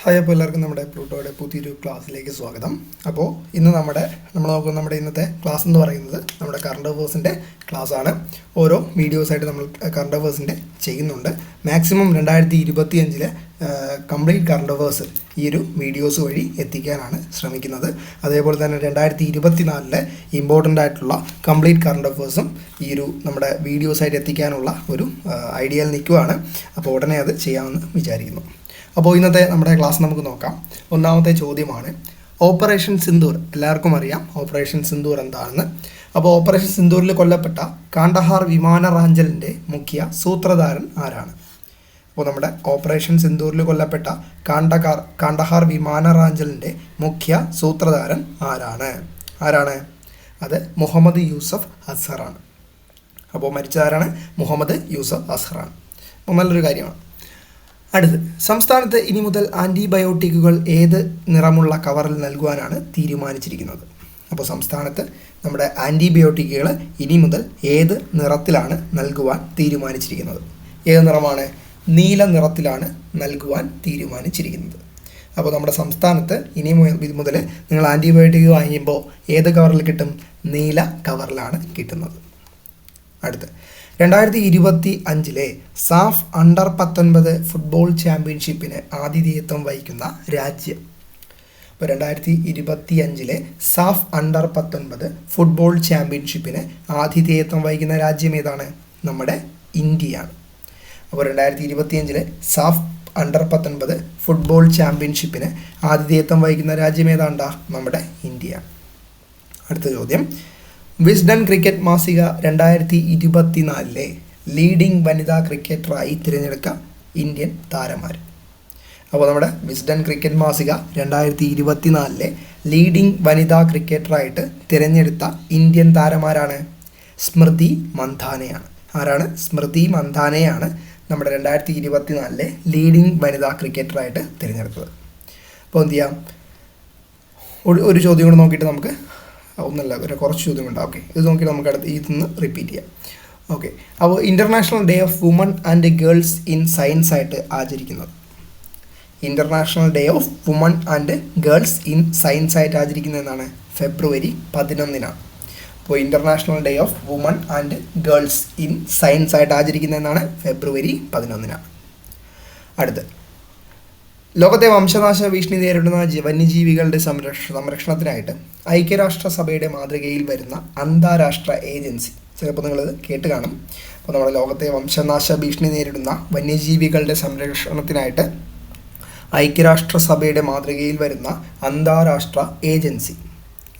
Hi, അപ്പോൾ എല്ലാവർക്കും നമ്മുടെ പ്ലൂട്ടോയുടെ പുതിയൊരു ക്ലാസ്സിലേക്ക് സ്വാഗതം. അപ്പോൾ ഇന്ന് നമ്മൾ നോക്കുന്ന നമ്മുടെ ഇന്നത്തെ ക്ലാസ് എന്ന് പറയുന്നത് നമ്മുടെ കറണ്ട് അഫേഴ്സിൻ്റെ ക്ലാസ്സാണ്. ഓരോ വീഡിയോസായിട്ട് നമ്മൾ കറണ്ട് അഫേഴ്സിൻ്റെ ചെയ്യുന്നുണ്ട്. മാക്സിമം 2025 കംപ്ലീറ്റ് കറണ്ട് അഫേഴ്സ് ഈ ഒരു വീഡിയോസ് വഴി എത്തിക്കാനാണ് ശ്രമിക്കുന്നത്. അതേപോലെ തന്നെ 2024 ഇമ്പോർട്ടൻ്റ് ആയിട്ടുള്ള കംപ്ലീറ്റ് കറണ്ട് അഫേഴ്സും ഈ ഒരു നമ്മുടെ വീഡിയോസായിട്ട് എത്തിക്കാനുള്ള ഒരു ഐഡിയയിൽ നിൽക്കുകയാണ്. അപ്പോൾ ഉടനെ അത് ചെയ്യാമെന്ന് വിചാരിക്കുന്നു. അപ്പോൾ ഇന്നത്തെ നമ്മുടെ ക്ലാസ് നമുക്ക് നോക്കാം. ഒന്നാമത്തെ ചോദ്യമാണ് ഓപ്പറേഷൻ സിന്ദൂർ. എല്ലാവർക്കും അറിയാം ഓപ്പറേഷൻ സിന്ദൂർ എന്താണെന്ന്. അപ്പോൾ ഓപ്പറേഷൻ സിന്ദൂറിൽ കൊല്ലപ്പെട്ട കാണ്ഡഹാർ വിമാന റാഞ്ചലിൻ്റെ മുഖ്യ സൂത്രധാരൻ ആരാണ്? അപ്പോൾ നമ്മുടെ ഓപ്പറേഷൻ സിന്ദൂറിൽ കൊല്ലപ്പെട്ട കാണ്ഡഹാർ വിമാന റാഞ്ചലിൻ്റെ മുഖ്യ സൂത്രധാരൻ ആരാണ്? അത് മുഹമ്മദ് യൂസഫ് അസ്ഹറാണ്. അപ്പോൾ മരിച്ചതാരാണ്? മുഹമ്മദ് യൂസഫ് അസ്ഹറാണ്. അപ്പോൾ നല്ലൊരു കാര്യമാണ്. അടുത്ത്, സംസ്ഥാനത്ത് ഇനി മുതൽ ആൻറ്റിബയോട്ടിക്കുകൾ ഏത് നിറമുള്ള കവറിൽ നൽകുവാനാണ് തീരുമാനിച്ചിരിക്കുന്നത്? അപ്പോൾ സംസ്ഥാനത്ത് നമ്മുടെ ആൻറ്റിബയോട്ടിക്കുകൾ ഇനി മുതൽ ഏത് നിറത്തിലാണ് നൽകുവാൻ തീരുമാനിച്ചിരിക്കുന്നത്? ഏത് നിറമാണ്? നീല നിറത്തിലാണ് നൽകുവാൻ തീരുമാനിച്ചിരിക്കുന്നത്. അപ്പോൾ നമ്മുടെ സംസ്ഥാനത്ത് ഇനി മുതൽ നിങ്ങൾ ആൻറ്റിബയോട്ടിക് വാങ്ങിക്കുമ്പോൾ ഏത് കവറിൽ കിട്ടും? നീല കവറിലാണ് കിട്ടുന്നത്. അടുത്ത്, 2025 സാഫ് അണ്ടർ 19 ഫുട്ബോൾ ചാമ്പ്യൻഷിപ്പിന് ആതിഥേയത്വം വഹിക്കുന്ന രാജ്യം. ഇപ്പോൾ 2025 സാഫ് അണ്ടർ 19 ഫുട്ബോൾ ചാമ്പ്യൻഷിപ്പിന് ആതിഥേയത്വം വഹിക്കുന്ന രാജ്യം ഏതാണ്? നമ്മുടെ ഇന്ത്യയാണ്. അപ്പോൾ 2025 സാഫ് അണ്ടർ 19 ഫുട്ബോൾ ചാമ്പ്യൻഷിപ്പിന് ആതിഥേയത്വം വഹിക്കുന്ന രാജ്യം ഏതാണ്ടാ? നമ്മുടെ ഇന്ത്യയാണ്. അടുത്ത ചോദ്യം, വിസ്ഡൻ ക്രിക്കറ്റ് മാസിക 2024 ലീഡിംഗ് വനിതാ ക്രിക്കറ്ററായി തിരഞ്ഞെടുക്ക ഇന്ത്യൻ താരമാർ. അപ്പോൾ നമ്മുടെ വിസ്ഡൻ ക്രിക്കറ്റ് മാസിക 2024 ലീഡിംഗ് വനിതാ ക്രിക്കറ്ററായിട്ട് തിരഞ്ഞെടുത്ത ഇന്ത്യൻ താരമാരാണ്? സ്മൃതി മന്ധാനയാണ്. ആരാണ്? സ്മൃതി മന്ധാനയാണ് നമ്മുടെ 2024 ലീഡിംഗ് വനിതാ ക്രിക്കറ്ററായിട്ട് തിരഞ്ഞെടുത്തത്. അപ്പോൾ എന്ത് ചെയ്യാം, ഒരു ചോദ്യം കൂടെ നോക്കിയിട്ട് നമുക്ക് ഒന്നല്ല കുറച്ച് ചോദ്യങ്ങളുണ്ട്. ഓക്കെ, ഇത് നോക്കിയിട്ട് നമുക്ക് അടുത്ത് ഇതിന്ന് റിപ്പീറ്റ് ചെയ്യാം. ഓക്കെ, അപ്പോൾ international day of woman and girls in science ആയിട്ട് ആചരിക്കുന്നത്. International day of woman and girls in science ആയിട്ട് ആചരിക്കുന്നത് എന്നാണ്? ഫെബ്രുവരി 11. അപ്പോൾ international day of woman and girls in science ആയിട്ട് ആചരിക്കുന്നത് എന്നാണ്? ഫെബ്രുവരി 11. അടുത്ത്, ലോകത്തെ വംശനാശ ഭീഷണി നേരിടുന്ന വന്യജീവികളുടെ സംരക്ഷണത്തിനായിട്ട് ഐക്യരാഷ്ട്രസഭയുടെ മാതൃകയിൽ വരുന്ന അന്താരാഷ്ട്ര ഏജൻസി. ചിലപ്പോൾ നിങ്ങളിത് കേട്ട് കാണും. അപ്പോൾ നമ്മുടെ ലോകത്തെ വംശനാശ ഭീഷണി നേരിടുന്ന വന്യജീവികളുടെ സംരക്ഷണത്തിനായിട്ട് ഐക്യരാഷ്ട്രസഭയുടെ മാതൃകയിൽ വരുന്ന അന്താരാഷ്ട്ര ഏജൻസി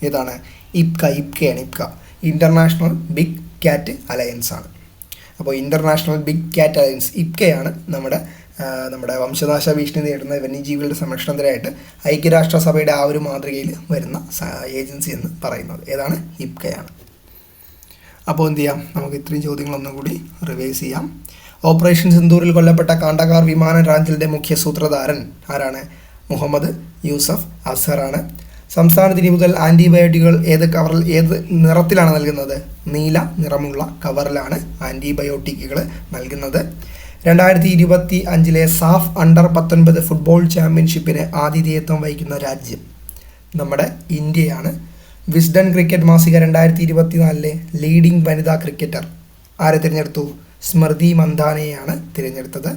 ഏതാണ്? ഇപ്കയാണ്. ഇൻ്റർനാഷണൽ ബിഗ് ക്യാറ്റ് അലയൻസ് ആണ്. അപ്പോൾ ഇൻ്റർനാഷണൽ ബിഗ് ക്യാറ്റ് അലയൻസ് ഇപ്കയാണ് നമ്മുടെ വംശനാശ ഭീഷണി നേരിടുന്ന വന്യജീവികളുടെ സംരക്ഷണത്തിനായിട്ട് ഐക്യരാഷ്ട്രസഭയുടെ ആ ഒരു മാതൃകയിൽ വരുന്ന ഏജൻസി എന്ന് പറയുന്നത് ഏതാണ്? ഇപ്കയാണ്. അപ്പോൾ എന്ത് ചെയ്യാം, നമുക്ക് ഇത്രയും ചോദ്യങ്ങളൊന്നും കൂടി റിവൈസ് ചെയ്യാം. ഓപ്പറേഷൻ സിന്ദൂറിൽ കൊല്ലപ്പെട്ട കാണ്ഡഹാർ വിമാന റാഞ്ചലിൻ്റെ മുഖ്യ സൂത്രധാരൻ ആരാണ്? മുഹമ്മദ് യൂസഫ് അസ്ഹറാണ്. സംസ്ഥാനത്ത് ഇനി മുതൽ ആൻറ്റിബയോട്ടിക്കുകൾ ഏത് നിറത്തിലാണ് നൽകുന്നത്? നീല നിറമുള്ള കവറിലാണ് ആൻറ്റിബയോട്ടിക്കുകൾ നൽകുന്നത്. 2025 സാഫ് അണ്ടർ 19 ഫുട്ബോൾ ചാമ്പ്യൻഷിപ്പിന് ആതിഥേയത്വം വഹിക്കുന്ന രാജ്യം നമ്മുടെ ഇന്ത്യയാണ്. വിസ്ഡൻ ക്രിക്കറ്റ് മാസിക 2024 ലീഡിംഗ് വനിതാ ക്രിക്കറ്റർ ആരെ തിരഞ്ഞെടുത്തു? സ്മൃതി മന്ധാനയെയാണ് തിരഞ്ഞെടുത്തത്.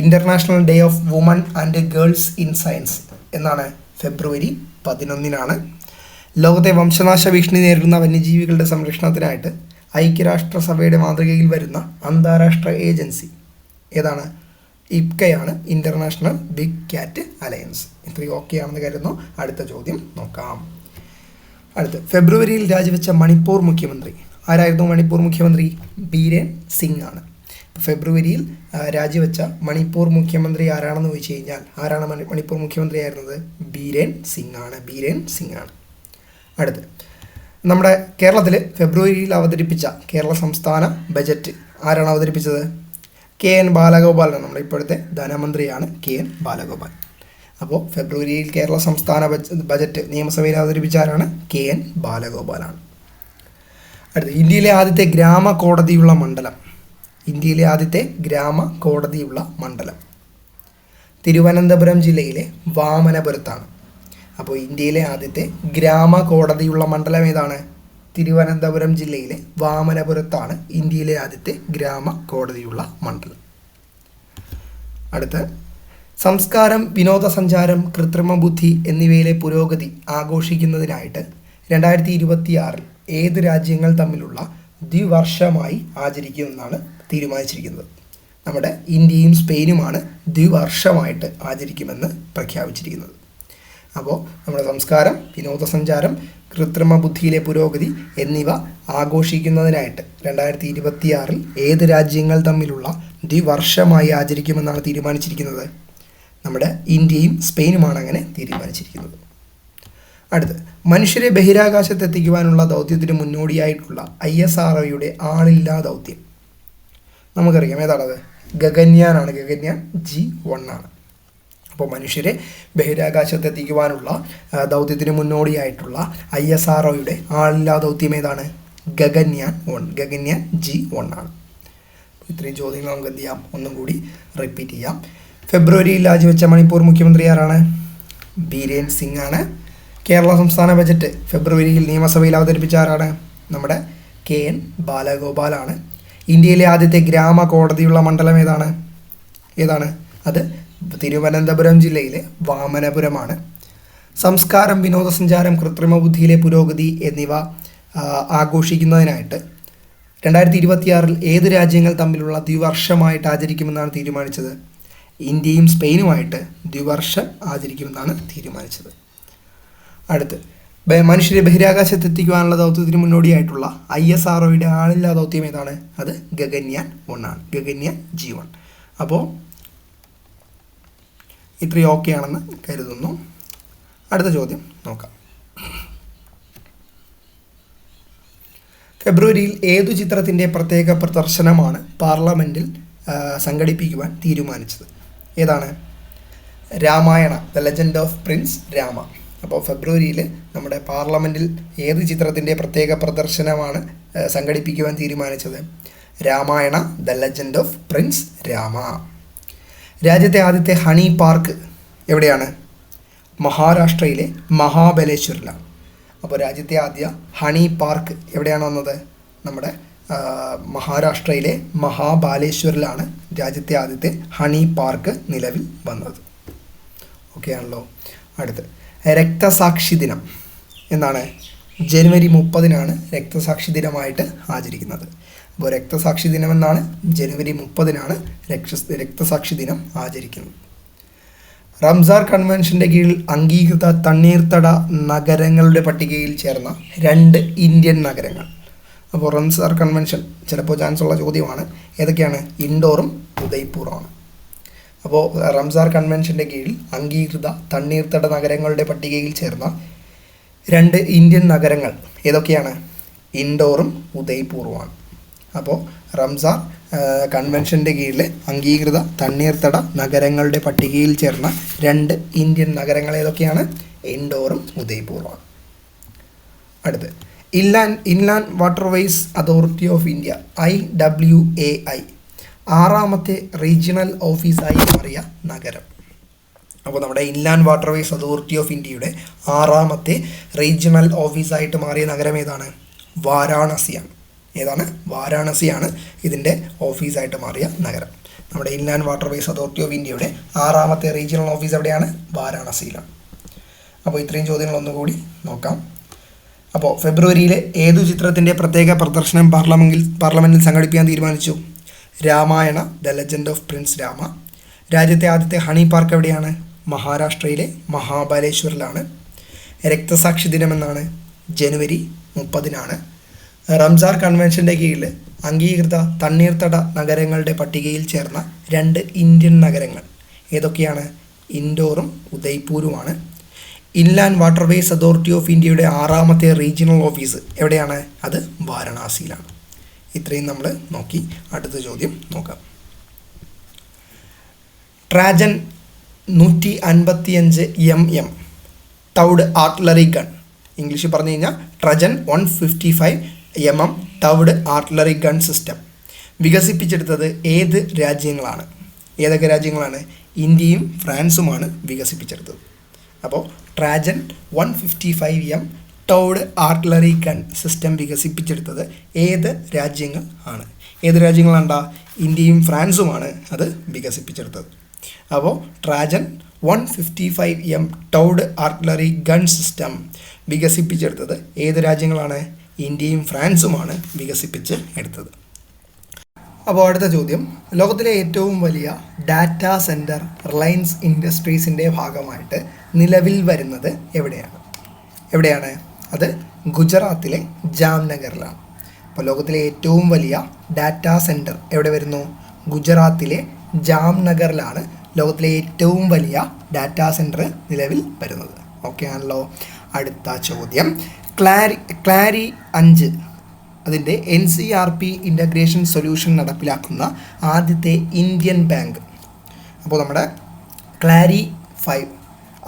International day of woman and girls in science എന്നാണ്? ഫെബ്രുവരി 11. ലോകത്തെ വംശനാശ ഭീഷണി നേരിടുന്ന വന്യജീവികളുടെ സംരക്ഷണത്തിനായിട്ട് ഐക്യരാഷ്ട്രസഭയുടെ മാതൃകയിൽ വരുന്ന അന്താരാഷ്ട്ര ഏജൻസി ഏതാണ്? ഇപ്കയാണ്. International big cat alliance. ഇത്രയും ഓക്കെ ആണെന്ന് കരുതുന്നു. അടുത്ത ചോദ്യം നോക്കാം. അടുത്ത്, ഫെബ്രുവരിയിൽ രാജിവെച്ച മണിപ്പൂർ മുഖ്യമന്ത്രി ആരായിരുന്നു? മണിപ്പൂർ മുഖ്യമന്ത്രി ബീരേൻ സിംഗ് ആണ്. ഫെബ്രുവരിയിൽ രാജിവെച്ച മണിപ്പൂർ മുഖ്യമന്ത്രി ആരാണെന്ന് ചോദിച്ചു കഴിഞ്ഞാൽ ആരാണ് മണിപ്പൂർ മുഖ്യമന്ത്രി ആയിരുന്നത്? ബീരേൻ സിംഗ് ആണ്. അടുത്ത്, നമ്മുടെ കേരളത്തിൽ ഫെബ്രുവരിയിൽ അവതരിപ്പിച്ച കേരള സംസ്ഥാന ബജറ്റ് ആരാണ് അവതരിപ്പിച്ചത്? KN ബാലഗോപാലാണ്. നമ്മുടെ ഇപ്പോഴത്തെ ധനമന്ത്രിയാണ് KN ബാലഗോപാൽ. അപ്പോൾ ഫെബ്രുവരിയിൽ കേരള സംസ്ഥാന ബജറ്റ് നിയമസഭയിൽ അവതരിപ്പിച്ച ആരാണ്? KN ബാലഗോപാലാണ്. അടുത്ത്, ഇന്ത്യയിലെ ആദ്യത്തെ ഗ്രാമ കോടതിയുള്ള മണ്ഡലം തിരുവനന്തപുരം ജില്ലയിലെ വാമനപുരത്താണ്. അപ്പോൾ ഇന്ത്യയിലെ ആദ്യത്തെ ഗ്രാമ കോടതിയുള്ള മണ്ഡലം ഏതാണ്? തിരുവനന്തപുരം ജില്ലയിലെ വാമനപുരത്താണ് ഇന്ത്യയിലെ ആദ്യത്തെ ഗ്രാമ കോടതിയുള്ള മണ്ഡലം. അടുത്ത സംസ്കാരം, വിനോദസഞ്ചാരം, കൃത്രിമ ബുദ്ധി എന്നിവയിലെ പുരോഗതി ആഘോഷിക്കുന്നതിനായിട്ട് 2026 ഏത് രാജ്യങ്ങൾ തമ്മിലുള്ള ദ്വിവർഷമായി ആചരിക്കുമെന്നാണ് തീരുമാനിച്ചിരിക്കുന്നത്. നമ്മുടെ ഇന്ത്യയും സ്പെയിനുമാണ് ദ്വിവർഷമായിട്ട് ആചരിക്കുമെന്ന് പ്രഖ്യാപിച്ചിരിക്കുന്നത്. അപ്പോൾ നമ്മുടെ സംസ്കാരം, വിനോദസഞ്ചാരം, കൃത്രിമ ബുദ്ധിയിലെ പുരോഗതി എന്നിവ ആഘോഷിക്കുന്നതിനായിട്ട് 2026 ഏത് രാജ്യങ്ങൾ തമ്മിലുള്ള ദ്വിവർഷമായി ആചരിക്കുമെന്നാണ് തീരുമാനിച്ചിരിക്കുന്നത്? നമ്മുടെ ഇന്ത്യയും സ്പെയിനുമാണ് അങ്ങനെ തീരുമാനിച്ചിരിക്കുന്നത്. അടുത്ത് മനുഷ്യരെ ബഹിരാകാശത്തെത്തിക്കുവാനുള്ള ദൗത്യത്തിന് മുന്നോടിയായിട്ടുള്ള ISROയുടെ ആളില്ലാ ദൗത്യം നമുക്കറിയാം. ഏതാണത്? ഗഗൻയാനാണ്. ഗഗൻയാൻ G1 ആണ്. അപ്പോൾ മനുഷ്യരെ ബഹിരാകാശത്തെത്തിക്കുവാനുള്ള ദൗത്യത്തിന് മുന്നോടിയായിട്ടുള്ള ISROയുടെ ആളില്ലാ ദൗത്യം ഏതാണ്? ഗഗൻയാൻ 1. ഗഗൻയാൻ G1 ആണ്. ഇത്രയും ചോദ്യങ്ങൾ നമുക്ക് എന്ത് ചെയ്യാം? ഒന്നും കൂടി റിപ്പീറ്റ് ചെയ്യാം. ഫെബ്രുവരിയിൽ രാജിവെച്ച മണിപ്പൂർ മുഖ്യമന്ത്രി ആരാണ്? ബീരേൻ സിംഗ് ആണ്. കേരള സംസ്ഥാന ബജറ്റ് ഫെബ്രുവരിയിൽ നിയമസഭയിൽ അവതരിപ്പിച്ച ആരാണ്? നമ്മുടെ KN ബാലഗോപാലാണ്. ഇന്ത്യയിലെ ആദ്യത്തെ ഗ്രാമ കോടതിയുള്ള മണ്ഡലം ഏതാണ്? അത് തിരുവനന്തപുരം ജില്ലയിലെ വാമനപുരമാണ്. സംസ്കാരം, വിനോദസഞ്ചാരം, കൃത്രിമ ബുദ്ധിയിലെ പുരോഗതി എന്നിവ ആഘോഷിക്കുന്നതിനായിട്ട് 2026 ഏത് രാജ്യങ്ങൾ തമ്മിലുള്ള ദ്വിവർഷമായിട്ട് ആചരിക്കുമെന്നാണ് തീരുമാനിച്ചത്? ഇന്ത്യയും സ്പെയിനുമായിട്ട് ദ്വിവർഷം ആചരിക്കുമെന്നാണ് തീരുമാനിച്ചത്. അടുത്ത് മനുഷ്യരെ ബഹിരാകാശത്തെത്തിക്കുവാനുള്ള ദൗത്യത്തിന് മുന്നോടിയായിട്ടുള്ള ISROയുടെ ആളില്ലാ ദൗത്യം ഏതാണ്? അത് ഗഗൻയാൻ 1 ആണ്. ഗഗൻയാൻ G1. അപ്പോൾ ഇത്രയും ഓക്കെ ആണെന്ന് കരുതുന്നു. അടുത്ത ചോദ്യം നോക്കാം. ഫെബ്രുവരിയിൽ ഏതു ചിത്രത്തിൻ്റെ പ്രത്യേക പ്രദർശനമാണ് പാർലമെൻറ്റിൽ സംഘടിപ്പിക്കുവാൻ തീരുമാനിച്ചത്? ഏതാണ്? Ramayana, the legend of Prince Rama. അപ്പോൾ ഫെബ്രുവരിയിൽ നമ്മുടെ പാർലമെൻറ്റിൽ ഏത് ചിത്രത്തിൻ്റെ പ്രത്യേക പ്രദർശനമാണ് സംഘടിപ്പിക്കുവാൻ തീരുമാനിച്ചത്? Ramayana, the legend of Prince Rama. രാജ്യത്തെ ആദ്യത്തെ ഹണി പാർക്ക് എവിടെയാണ്? മഹാരാഷ്ട്രയിലെ മഹാബലേശ്വറിലാണ്. അപ്പോൾ രാജ്യത്തെ ആദ്യ ഹണി പാർക്ക് എവിടെയാണ് വന്നത്? നമ്മുടെ മഹാരാഷ്ട്രയിലെ മഹാബലേശ്വറിലാണ് രാജ്യത്തെ ആദ്യത്തെ ഹണി പാർക്ക് നിലവിൽ വന്നത്. ഓക്കെ ആണല്ലോ. അടുത്ത് രക്തസാക്ഷി ദിനം എന്നാണ്? ജനുവരി 30-നാണ് രക്തസാക്ഷി ദിനമായിട്ട് ആചരിക്കുന്നത്. അപ്പോൾ രക്തസാക്ഷി ദിനം എന്നാണ് ജനുവരി 30-നാണ് രക്തസാക്ഷി ദിനം ആചരിക്കുന്നത്. റംസാർ കൺവെൻഷൻ്റെ കീഴിൽ അംഗീകൃത തണ്ണീർത്തട നഗരങ്ങളുടെ പട്ടികയിൽ ചേർന്ന 2 ഇന്ത്യൻ നഗരങ്ങൾ. അപ്പോൾ റംസാർ കൺവെൻഷൻ ചിലപ്പോൾ ചാൻസ് ഉള്ള ചോദ്യമാണ്. ഏതൊക്കെയാണ്? ഇൻഡോറും ഉദയ്പൂറുമാണ്. അപ്പോൾ റംസാർ കൺവെൻഷൻ്റെ കീഴിൽ അംഗീകൃത തണ്ണീർത്തട നഗരങ്ങളുടെ പട്ടികയിൽ ചേർന്ന 2 ഇന്ത്യൻ നഗരങ്ങൾ ഏതൊക്കെയാണ്? ഇൻഡോറും ഉദയ്പൂറുമാണ്. അപ്പോൾ റംസാർ കൺവെൻഷൻ്റെ കീഴിൽ അംഗീകൃത തണ്ണീർത്തട നഗരങ്ങളുടെ പട്ടികയിൽ ചേർന്ന 2 ഇന്ത്യൻ നഗരങ്ങൾ ഏതൊക്കെയാണ്? ഇൻഡോറും ഉദയ്പൂറുമാണ്. അടുത്ത് inland waterways authority of India IWAI 6ാമത്തെ റീജിയണൽ ഓഫീസായി മാറിയ നഗരം. അപ്പോൾ നമ്മുടെ ഇൻലാൻഡ് വാട്ടർവേസ് അതോറിറ്റി ഓഫ് ഇന്ത്യയുടെ 6ാമത്തെ റീജിയണൽ ഓഫീസായിട്ട് മാറിയ നഗരം ഏതാണ്? വാരാണസിയാണ്. ഏതാണ്? വാരാണസിയാണ് ഇതിൻ്റെ ഓഫീസായിട്ട് മാറിയ നഗരം. നമ്മുടെ ഇൻലാൻഡ് വാട്ടർവേസ് അതോറിറ്റി ഓഫ് ഇന്ത്യയുടെ 6ാമത്തെ റീജിയണൽ ഓഫീസ് എവിടെയാണ്? വാരാണസിയിലാണ്. അപ്പോൾ ഇത്രയും ചോദ്യങ്ങൾ ഒന്നുകൂടി നോക്കാം. അപ്പോൾ ഫെബ്രുവരിയിൽ ഏതു ചിത്രത്തിൻ്റെ പ്രത്യേക പ്രദർശനം പാർലമെൻറ്റിൽ സംഘടിപ്പിക്കാൻ തീരുമാനിച്ചു? Ramayana, the legend of Prince Rama. രാജ്യത്തെ ആദ്യത്തെ ഹണി പാർക്ക് എവിടെയാണ്? മഹാരാഷ്ട്രയിലെ മഹാബലേശ്വറിലാണ്. രക്തസാക്ഷി ദിനമെന്നാണ്? ജനുവരി 30-നാണ്. റംസാർ കൺവെൻഷൻ്റെ കീഴിൽ അംഗീകൃത തണ്ണീർത്തട നഗരങ്ങളുടെ പട്ടികയിൽ ചേർന്ന 2 ഇന്ത്യൻ നഗരങ്ങൾ ഏതൊക്കെയാണ്? ഇൻഡോറും ഉദയ്പൂരുമാണ്. ഇൻലാൻഡ് വാട്ടർവേസ് അതോറിറ്റി ഓഫ് ഇന്ത്യയുടെ 6ാമത്തെ റീജിയണൽ ഓഫീസ് എവിടെയാണ്? അത് വാരണാസിയിലാണ്. ഇത്രയും നമ്മൾ നോക്കി. അടുത്ത ചോദ്യം നോക്കാം. Trajan 155 mm towed artillery gun. ഇംഗ്ലീഷിൽ പറഞ്ഞു കഴിഞ്ഞാൽ ട്രജൻ 155 mm towed artillery gun system വികസിപ്പിച്ചെടുത്തത് ഏത് രാജ്യങ്ങളാണ്? ഏതൊക്കെ രാജ്യങ്ങളാണ്? ഇന്ത്യയും ഫ്രാൻസുമാണ് വികസിപ്പിച്ചെടുത്തത്. അപ്പോൾ Trajan 155M towed artillery gun system വികസിപ്പിച്ചെടുത്തത് ഏത് രാജ്യങ്ങൾ ആണ്? ഏത് രാജ്യങ്ങളാണ്ടാ? ഇന്ത്യയും ഫ്രാൻസുമാണ് അത് വികസിപ്പിച്ചെടുത്തത്. അപ്പോൾ Trajan 155M towed artillery gun system വികസിപ്പിച്ചെടുത്തത് ഏത് രാജ്യങ്ങളാണ്? ഇന്ത്യയും ഫ്രാൻസുമാണ് വികസിപ്പിച്ച് എടുത്തത്. അപ്പോൾ അടുത്ത ചോദ്യം, ലോകത്തിലെ ഏറ്റവും വലിയ ഡാറ്റാ സെൻറ്റർ റിലയൻസ് ഇൻഡസ്ട്രീസിൻ്റെ ഭാഗമായിട്ട് നിലവിൽ വരുന്നത് എവിടെയാണ്? അത് ഗുജറാത്തിലെ ജാംനഗറിലാണ്. അപ്പോൾ ലോകത്തിലെ ഏറ്റവും വലിയ ഡാറ്റാ സെൻറ്റർ എവിടെ വരുന്നു? ഗുജറാത്തിലെ ജാംനഗറിലാണ് ലോകത്തിലെ ഏറ്റവും വലിയ ഡാറ്റാ സെൻറ്റർ നിലവിൽ വരുന്നത്. ഓക്കെ ആണല്ലോ. അടുത്ത ചോദ്യം, ക്ലാരി 5 അതിൻ്റെ NCRP ഇൻ്റഗ്രേഷൻ സൊല്യൂഷൻ നടപ്പിലാക്കുന്ന ആദ്യത്തെ ഇന്ത്യൻ ബാങ്ക്. അപ്പോൾ നമ്മുടെ ക്ലാരി 5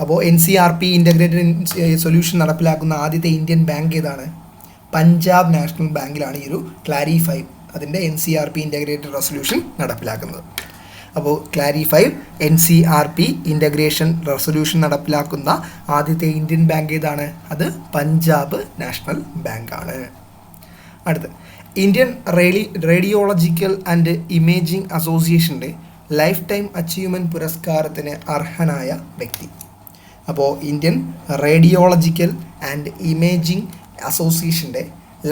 അപ്പോൾ NCRP ഇൻ്റഗ്രേറ്റഡ് സൊല്യൂഷൻ നടപ്പിലാക്കുന്ന ആദ്യത്തെ ഇന്ത്യൻ ബാങ്ക് ഏതാണ്? പഞ്ചാബ് നാഷണൽ ബാങ്കിലാണ് ഈ ഒരു ക്ലാരി 5 അതിൻ്റെ NCRP ഇൻ്റഗ്രേറ്റഡ് റെസൊല്യൂഷൻ നടപ്പിലാക്കുന്നത്. അപ്പോൾ ക്ലാരി 5 NCRP ഇൻ്റഗ്രേഷൻ റെസൊല്യൂഷൻ നടപ്പിലാക്കുന്ന ആദ്യത്തെ ഇന്ത്യൻ ബാങ്ക് ഏതാണ്? അത് പഞ്ചാബ് നാഷണൽ ബാങ്കാണ്. അടുത്ത്, ഇന്ത്യൻ റേഡിയോളജിക്കൽ ആൻഡ് ഇമേജിംഗ് അസോസിയേഷൻ്റെ ലൈഫ് ടൈം അച്ചീവ്മെൻറ്റ് പുരസ്കാരത്തിന് അർഹനായ വ്യക്തി. അപ്പോൾ ഇന്ത്യൻ റേഡിയോളജിക്കൽ ആൻഡ് ഇമേജിംഗ് അസോസിയേഷൻ്റെ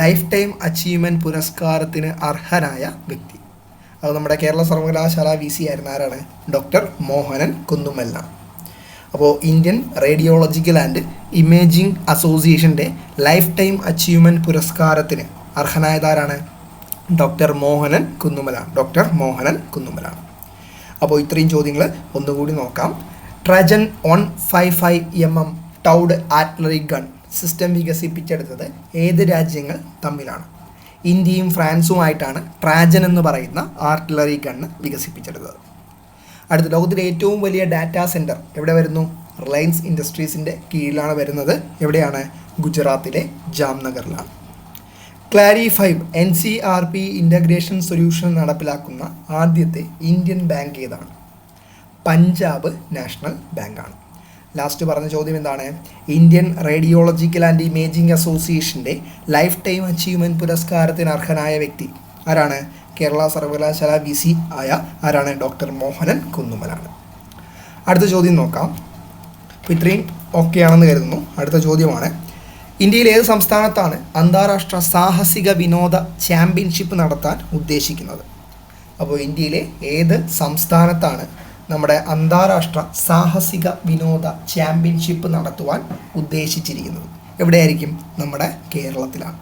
ലൈഫ് ടൈം അച്ചീവ്മെൻറ്റ് പുരസ്കാരത്തിന് അർഹനായ വ്യക്തി. അത് നമ്മുടെ കേരള സർവകലാശാല VC ആയിരുന്ന ആരാണ്? ഡോക്ടർ മോഹനൻ കുന്നുമ്മലിനാണ്. അപ്പോൾ ഇന്ത്യൻ റേഡിയോളജിക്കൽ ആൻഡ് ഇമേജിംഗ് അസോസിയേഷൻ്റെ ലൈഫ് ടൈം അച്ചീവ്മെൻറ്റ് പുരസ്കാരത്തിന് അർഹനായതാരാണ്? ഡോക്ടർ മോഹനൻ കുന്നുമ്മലാണ്. അപ്പോൾ ഇത്രയും ചോദ്യങ്ങൾ ഒന്നുകൂടി നോക്കാം. Trajan 155mm towed artillery gun system വികസിപ്പിച്ചെടുത്തത് ഏത് രാജ്യങ്ങൾ തമ്മിലാണ്? ഇന്ത്യയും ഫ്രാൻസുമായിട്ടാണ് ട്രാജൻ എന്ന് പറയുന്ന ആർട്ടിലറി ഗണ്ണ് വികസിപ്പിച്ചെടുത്തത്. അടുത്ത, ലോകത്തിലെ ഏറ്റവും വലിയ ഡാറ്റാ സെൻറ്റർ എവിടെ വരുന്നു? റിലയൻസ് ഇൻഡസ്ട്രീസിൻ്റെ കീഴിലാണ് വരുന്നത്. എവിടെയാണ്? ഗുജറാത്തിലെ ജാംനഗറിലാണ്. ക്ലാരി 5 NCRP ഇൻ്റഗ്രേഷൻ സൊല്യൂഷൻ നടപ്പിലാക്കുന്ന ആദ്യത്തെ ഇന്ത്യൻ ബാങ്ക് ഏതാണ്? പഞ്ചാബ് നാഷണൽ ബാങ്കാണ്. ലാസ്റ്റ് പറഞ്ഞ ചോദ്യം എന്താണ്? ഇന്ത്യൻ റേഡിയോളജിക്കൽ ആൻഡ് ഇമേജിംഗ് അസോസിയേഷൻ്റെ ലൈഫ് ടൈം അച്ചീവ്മെൻറ്റ് പുരസ്കാരത്തിന് അർഹനായ വ്യക്തി ആരാണ്? കേരള സർവകലാശാല VC ആയ ആരാണ്? ഡോക്ടർ മോഹനൻ കുന്നുമ്മലാണ്. അടുത്ത ചോദ്യം നോക്കാം. അപ്പോൾ ഇത്രയും ഓക്കെ ആണെന്ന് കരുതുന്നു. അടുത്ത ചോദ്യമാണ്, ഇന്ത്യയിലെ ഏത് സംസ്ഥാനത്താണ് അന്താരാഷ്ട്ര സാഹസിക വിനോദ ചാമ്പ്യൻഷിപ്പ് നടത്താൻ ഉദ്ദേശിക്കുന്നത്? അപ്പോൾ ഇന്ത്യയിലെ ഏത് സംസ്ഥാനത്താണ് നമ്മുടെ അന്താരാഷ്ട്ര സാഹസിക വിനോദ ചാമ്പ്യൻഷിപ്പ് നടത്തുവാൻ ഉദ്ദേശിച്ചിരിക്കുന്നത്? എവിടെയായിരിക്കും? നമ്മുടെ കേരളത്തിലാണ്.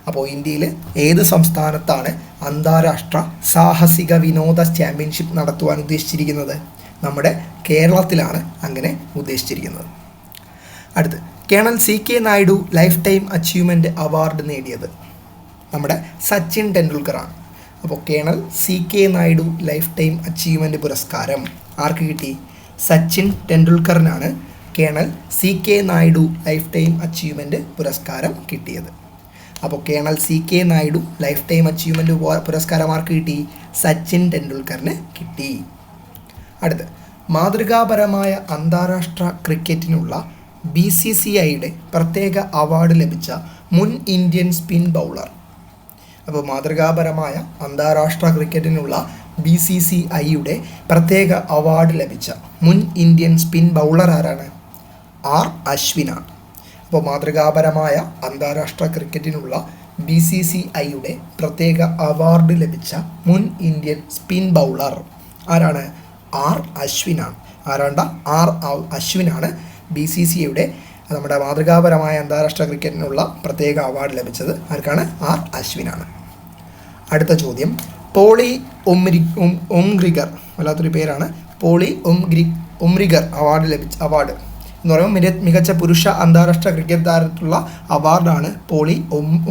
അപ്പോൾ ഇന്ത്യയിൽ ഏത് സംസ്ഥാനത്താണ് അന്താരാഷ്ട്ര സാഹസിക വിനോദ ചാമ്പ്യൻഷിപ്പ് നടത്തുവാൻ ഉദ്ദേശിച്ചിരിക്കുന്നത്? നമ്മുടെ കേരളത്തിലാണ് അങ്ങനെ ഉദ്ദേശിച്ചിരിക്കുന്നത്. അടുത്ത്, colonel CK Naidu life time achievement award നേടിയത് നമ്മുടെ സച്ചിൻ ടെണ്ടുൽക്കറാണ്. അപ്പോൾ colonel CK Naidu life time achievement പുരസ്കാരം ആർക്ക് കിട്ടി? സച്ചിൻ ടെണ്ടുൽക്കറിനാണ് colonel CK Naidu life time achievement പുരസ്കാരം കിട്ടിയത്. അപ്പോൾ colonel CK Naidu life time achievement പുരസ്കാരം ആർക്ക് കിട്ടി? സച്ചിൻ ടെണ്ടുൽക്കറിന് കിട്ടി. അടുത്ത്, മാതൃകാപരമായ അന്താരാഷ്ട്ര ക്രിക്കറ്റിനുള്ള BCCIയുടെ പ്രത്യേക അവാർഡ് ലഭിച്ച മുൻ ഇന്ത്യൻ സ്പിൻ ബൗളർ. അപ്പോൾ മാതൃകാപരമായ അന്താരാഷ്ട്ര ക്രിക്കറ്റിനുള്ള BCCIയുടെ പ്രത്യേക അവാർഡ് ലഭിച്ച മുൻ ഇന്ത്യൻ സ്പിൻ ബൗളർ ആരാണ്? R. അശ്വിനാണ്. അപ്പോൾ മാതൃകാപരമായ അന്താരാഷ്ട്ര ക്രിക്കറ്റിനുള്ള BCCIയുടെ പ്രത്യേക അവാർഡ് ലഭിച്ച മുൻ ഇന്ത്യൻ സ്പിൻ ബൗളർ ആരാണ്? R. അശ്വിനാണ്. R. അശ്വിനാണ് BCCIയുടെ നമ്മുടെ മാതൃകാപരമായ അന്താരാഷ്ട്ര ക്രിക്കറ്റിനുള്ള പ്രത്യേക അവാർഡ് ലഭിച്ചത്. ആർക്കാണ്? R. അശ്വിനാണ്. അടുത്ത ചോദ്യം, പോളി ഉംഗ്രിഗർ വല്ലാത്തൊരു പേരാണ്. പോളി ഉംഗ്രിഗർ അവാർഡ് എന്ന് പറയുമ്പോൾ മികച്ച പുരുഷ അന്താരാഷ്ട്ര ക്രിക്കറ്റ് താരത്തിലുള്ള അവാർഡാണ് പോളി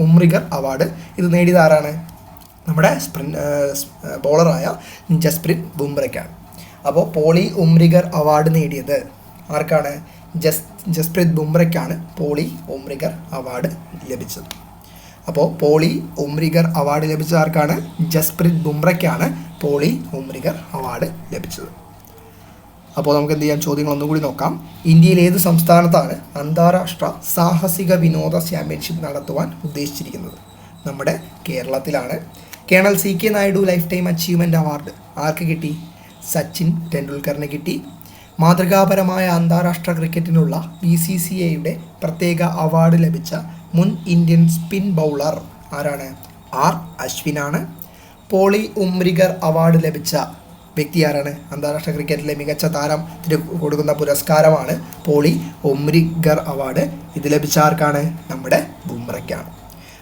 ഉംഗ്രിഗർ അവാർഡ്. ഇത് നേടിയത് ആരാണ്? നമ്മുടെ ബോളറായ ജസ്പ്രീത് ബുംറയ്ക്കാണ്. അപ്പോൾ പോളി ഉംഗ്രിഗർ അവാർഡ് നേടിയത് ആർക്കാണ്? ജസ്പ്രീത് ബുംറയ്ക്കാണ് പോളി ഉംഗ്രിഗർ അവാർഡ് ലഭിച്ചത്. അപ്പോൾ പോളി ഉംഗ്രിഗർ അവാർഡ് ലഭിച്ച ആർക്കാണ്? ജസ്പ്രീത് ബുംറയ്ക്കാണ് പോളി ഉംഗ്രിഗർ അവാർഡ് ലഭിച്ചത്. അപ്പോൾ നമുക്ക് എന്ത് ചെയ്യാം, ചോദ്യങ്ങൾ ഒന്നും കൂടി നോക്കാം. ഇന്ത്യയിൽ ഏത് സംസ്ഥാനത്താണ് അന്താരാഷ്ട്ര സാഹസിക വിനോദ ചാമ്പ്യൻഷിപ്പ് നടത്തുവാൻ ഉദ്ദേശിച്ചിരിക്കുന്നത്? നമ്മുടെ കേരളത്തിലാണ്. Colonel CK Naidu life time achievement award ആർക്ക് കിട്ടി? സച്ചിൻ ടെണ്ടുൽക്കറിന് കിട്ടി. മാതൃകാപരമായ അന്താരാഷ്ട്ര ക്രിക്കറ്റിനുള്ള BCCIയുടെ പ്രത്യേക അവാർഡ് ലഭിച്ച മുൻ ഇന്ത്യൻ സ്പിൻ ബൗളർ ആരാണ്? R അശ്വിനാണ്. പോളി ഉംരിഗർ അവാർഡ് ലഭിച്ച വ്യക്തി ആരാണ്? അന്താരാഷ്ട്ര ക്രിക്കറ്റിലെ മികച്ച താരത്തിന് കൊടുക്കുന്ന പുരസ്കാരമാണ് പോളി ഉംരിഗർ അവാർഡ്. ഇത് ലഭിച്ച ആർക്കാണ്? നമ്മുടെ ബുംറയ്ക്കാണ്.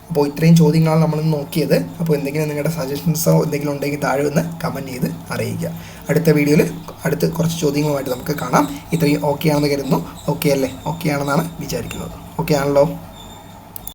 അപ്പോൾ ഇത്രയും ചോദ്യങ്ങളാണ് നമ്മൾ നോക്കിയത്. അപ്പോൾ എന്തെങ്കിലും നിങ്ങളുടെ സജഷൻസോ എന്തെങ്കിലും ഉണ്ടെങ്കിൽ താഴെ ഒന്ന് കമൻറ്റ് ചെയ്ത് അറിയിക്കുക. അടുത്ത വീഡിയോയിൽ അടുത്ത് കുറച്ച് ചോദ്യങ്ങളുമായിട്ട് നമുക്ക് കാണാം. ഇത്രയും ഓക്കെ ആണെന്ന് കരുതുന്നു. ഓക്കെ അല്ലേ? ഓക്കെ ആണെന്നാണ് വിചാരിക്കുന്നത്. ഓക്കെ ആണല്ലോ?